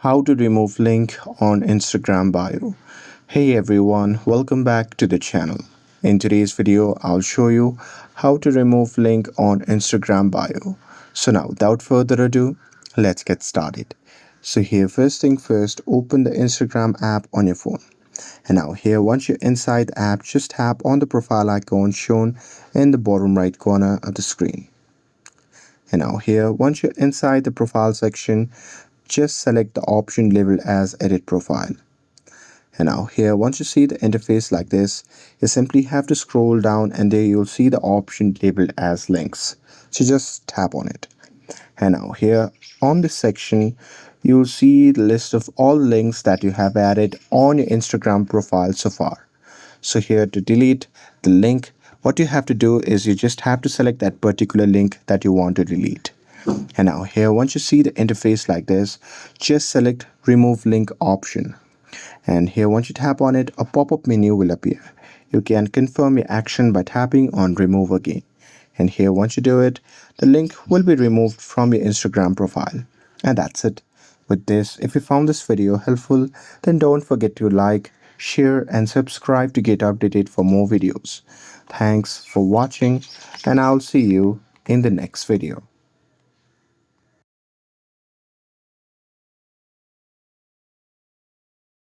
How to remove link on Instagram bio. Hey everyone, welcome back to the channel. In today's video, I'll show you how to remove link on Instagram bio. So now without further ado, let's get started. So here first thing first, open the Instagram app on your phone. And now here once you're inside the app, just tap on the profile icon shown in the bottom right corner of the screen. And now here once you're inside the profile section, just select the option labeled as edit profile. And now here once you see the interface like this, you simply have to scroll down and there you'll see the option labeled as links. So just tap on it. And now here on this section, you'll see the list of all links that you have added on your Instagram profile so far. So here to delete the link, what you have to do is you just have to select that particular link that you want to delete. And now here once you see the interface like this, just select remove link option. And here once you tap on it, a pop-up menu will appear. You can confirm your action by tapping on remove again. And here once you do it, the link will be removed from your Instagram profile. And that's it. With this, if you found this video helpful, then don't forget to like, share and subscribe to get updated for more videos. Thanks for watching and I'll see you in the next video.